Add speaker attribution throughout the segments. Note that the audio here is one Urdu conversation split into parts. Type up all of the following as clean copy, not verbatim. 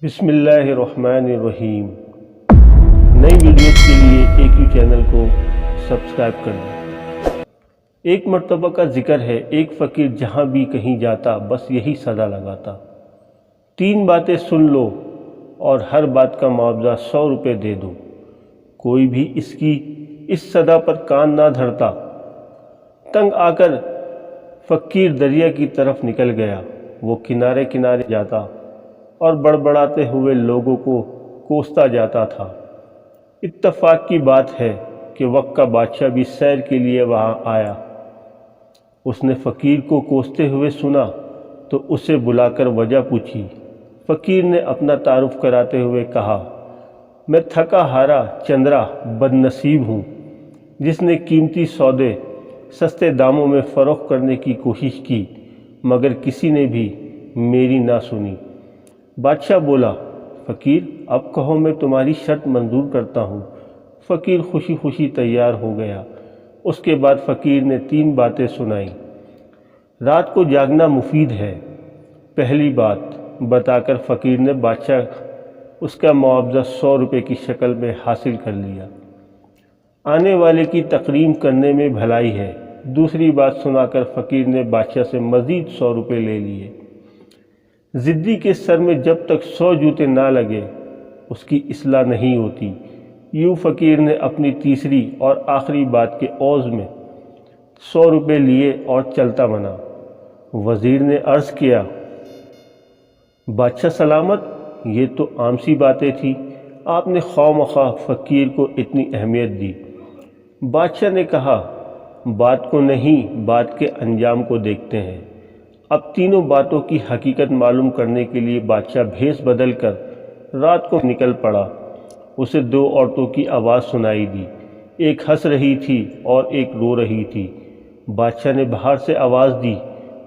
Speaker 1: بسم اللہ الرحمن الرحیم۔ نئی ویڈیوز کے لیے AQ چینل کو سبسکرائب کر دیں۔ ایک مرتبہ کا ذکر ہے، ایک فقیر جہاں بھی کہیں جاتا بس یہی صدا لگاتا، 3 باتیں سن لو اور ہر بات کا معاوضہ 100 روپے دے دو۔ کوئی بھی اس صدا پر کان نہ دھرتا۔ تنگ آ کر فقیر دریا کی طرف نکل گیا۔ وہ کنارے کنارے جاتا اور بڑبڑاتے ہوئے لوگوں کو کوستا جاتا تھا۔ اتفاق کی بات ہے کہ وقت کا بادشاہ بھی سیر کے لیے وہاں آیا۔ اس نے فقیر کو کوستے ہوئے سنا تو اسے بلا کر وجہ پوچھی۔ فقیر نے اپنا تعارف کراتے ہوئے کہا، میں تھکا ہارا چندرا بد نصیب ہوں، جس نے قیمتی سودے سستے داموں میں فروخت کرنے کی کوشش کی مگر کسی نے بھی میری نہ سنی۔ بادشاہ بولا، فقیر اب کہو، میں تمہاری شرط منظور کرتا ہوں۔ فقیر خوشی خوشی تیار ہو گیا۔ اس کے بعد فقیر نے 3 باتیں سنائیں۔ رات کو جاگنا مفید ہے۔ پہلی بات بتا کر فقیر نے بادشاہ اس کا معاوضہ 100 روپے کی شکل میں حاصل کر لیا۔ آنے والے کی تکریم کرنے میں بھلائی ہے۔ دوسری بات سنا کر فقیر نے بادشاہ سے مزید 100 روپے لے لیے۔ ضدی کے سر میں جب تک 100 جوتے نہ لگے اس کی اصلاح نہیں ہوتی۔ یوں فقیر نے اپنی تیسری اور آخری بات کے عوض میں 100 روپے لیے اور چلتا بنا۔ وزیر نے عرض کیا، بادشاہ سلامت، یہ تو عام سی باتیں تھی، آپ نے خواہ مخواہ فقیر کو اتنی اہمیت دی۔ بادشاہ نے کہا، بات کو نہیں، بات کے انجام کو دیکھتے ہیں۔ اب تینوں باتوں کی حقیقت معلوم کرنے کے لیے بادشاہ بھیس بدل کر رات کو نکل پڑا۔ اسے 2 عورتوں کی آواز سنائی دی، ایک ہنس رہی تھی اور ایک رو رہی تھی۔ بادشاہ نے باہر سے آواز دی،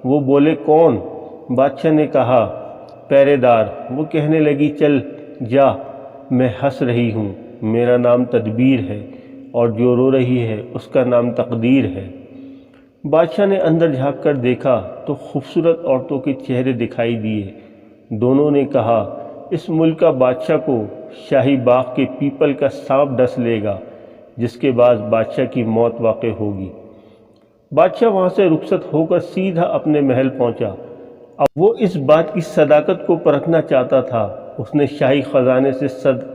Speaker 1: وہ بولے کون؟ بادشاہ نے کہا، پہرے دار۔ وہ کہنے لگی، چل جا، میں ہنس رہی ہوں، میرا نام تدبیر ہے، اور جو رو رہی ہے اس کا نام تقدیر ہے۔ بادشاہ نے اندر جھانک کر دیکھا تو خوبصورت عورتوں کے چہرے دکھائی دیے۔ دونوں نے کہا، اس ملک کا بادشاہ کو شاہی باغ کے پیپل کا سانپ ڈس لے گا، جس کے بعد بادشاہ کی موت واقع ہوگی۔ بادشاہ وہاں سے رخصت ہو کر سیدھا اپنے محل پہنچا۔ اب وہ اس بات کی صداقت کو پرکھنا چاہتا تھا۔ اس نے شاہی خزانے سے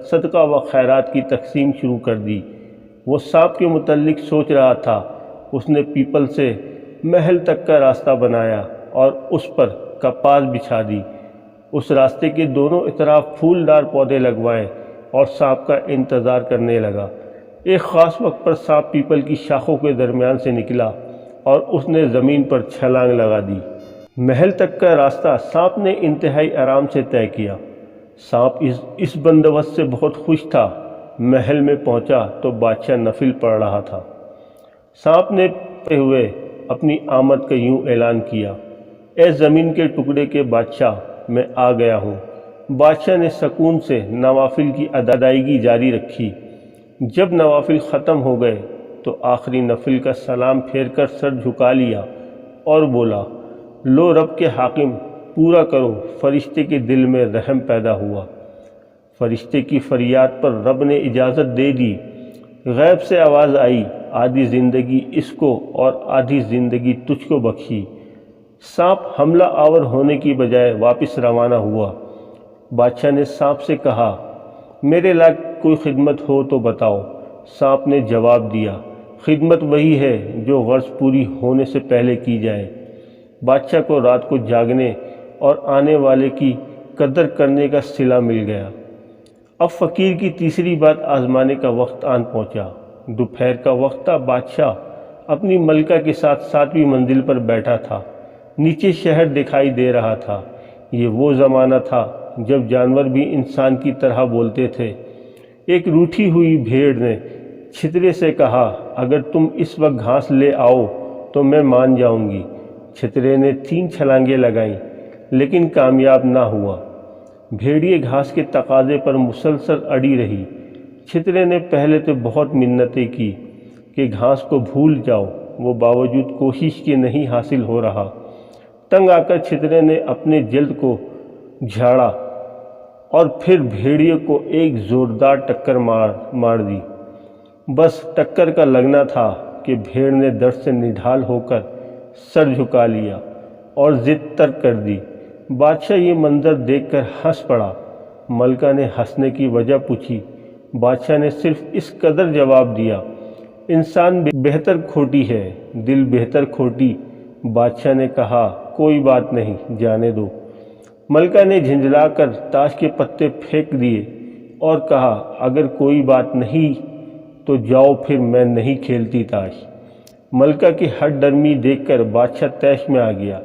Speaker 1: صدقہ و خیرات کی تقسیم شروع کر دی۔ وہ سانپ کے متعلق سوچ رہا تھا۔ اس نے پیپل سے محل تک کا راستہ بنایا اور اس پر کپاس بچھا دی۔ اس راستے کے دونوں اطراف پھولدار پودے لگوائے اور سانپ کا انتظار کرنے لگا۔ ایک خاص وقت پر سانپ پیپل کی شاخوں کے درمیان سے نکلا اور اس نے زمین پر چھلانگ لگا دی۔ محل تک کا راستہ سانپ نے انتہائی آرام سے طے کیا۔ سانپ اس بندوبست سے بہت خوش تھا۔ محل میں پہنچا تو بادشاہ نفل پڑھ رہا تھا۔ سانپ نے پڑھتے ہوئے اپنی آمد کا یوں اعلان کیا، اے زمین کے ٹکڑے کے بادشاہ، میں آ گیا ہوں۔ بادشاہ نے سکون سے نوافل کی ادائیگی جاری رکھی۔ جب نوافل ختم ہو گئے تو آخری نفل کا سلام پھیر کر سر جھکا لیا اور بولا، لو رب کے حاکم، پورا کرو۔ فرشتے کے دل میں رحم پیدا ہوا۔ فرشتے کی فریاد پر رب نے اجازت دے دی۔ غیب سے آواز آئی، آدھی زندگی اس کو اور آدھی زندگی تجھ کو بخشی۔ سانپ حملہ آور ہونے کی بجائے واپس روانہ ہوا۔ بادشاہ نے سانپ سے کہا، میرے لائق کوئی خدمت ہو تو بتاؤ۔ سانپ نے جواب دیا، خدمت وہی ہے جو غرض پوری ہونے سے پہلے کی جائے۔ بادشاہ کو رات کو جاگنے اور آنے والے کی قدر کرنے کا صلہ مل گیا۔ اب فقیر کی تیسری بات آزمانے کا وقت آن پہنچا۔ دوپہر کا وقت تھا۔ بادشاہ اپنی ملکہ کے ساتھ 7ویں منزل پر بیٹھا تھا۔ نیچے شہر دکھائی دے رہا تھا۔ یہ وہ زمانہ تھا جب جانور بھی انسان کی طرح بولتے تھے۔ ایک روٹھی ہوئی بھیڑ نے چھترے سے کہا، اگر تم اس وقت گھاس لے آؤ تو میں مان جاؤں گی۔ چھترے نے 3 چھلانگیں لگائیں لیکن کامیاب نہ ہوا۔ بھیڑیے گھاس کے تقاضے پر مسلسل اڑی رہی۔ چھترے نے پہلے تو بہت منتیں کی کہ گھاس کو بھول جاؤ، وہ باوجود کوشش کے نہیں حاصل ہو رہا۔ تنگ آ کر چھترے نے اپنے جلد کو جھاڑا اور پھر بھیڑیے کو ایک زوردار ٹکر مار دی۔ بس ٹکر کا لگنا تھا کہ بھیڑ نے درد سے نڈھال ہو کر سر جھکا لیا اور ضد ترک کر دی۔ بادشاہ یہ منظر دیکھ کر ہنس پڑا۔ ملکہ نے ہنسنے کی وجہ پوچھی۔ بادشاہ نے صرف اس قدر جواب دیا، انسان بہتر کھوٹی ہے، دل بہتر کھوٹی۔ بادشاہ نے کہا، کوئی بات نہیں، جانے دو۔ ملکہ نے جھنجھلا کر تاش کے پتے پھینک دیے اور کہا، اگر کوئی بات نہیں تو جاؤ، پھر میں نہیں کھیلتی تاش۔ ملکہ کی ہٹ ڈرمی دیکھ کر بادشاہ طیش میں آ گیا۔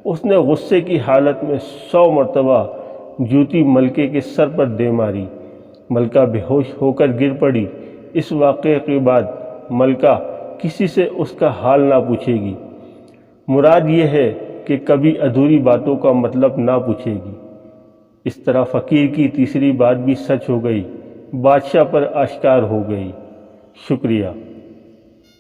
Speaker 1: اس نے غصے کی حالت میں 100 مرتبہ جوتی ملکے کے سر پر دے ماری۔ ملکہ بے ہوش ہو کر گر پڑی۔ اس واقعے کے بعد ملکہ کسی سے اس کا حال نہ پوچھے گی۔ مراد یہ ہے کہ کبھی ادھوری باتوں کا مطلب نہ پوچھے گی۔ اس طرح فقیر کی تیسری بات بھی سچ ہو گئی، بادشاہ پر آشکار ہو گئی۔ شکریہ۔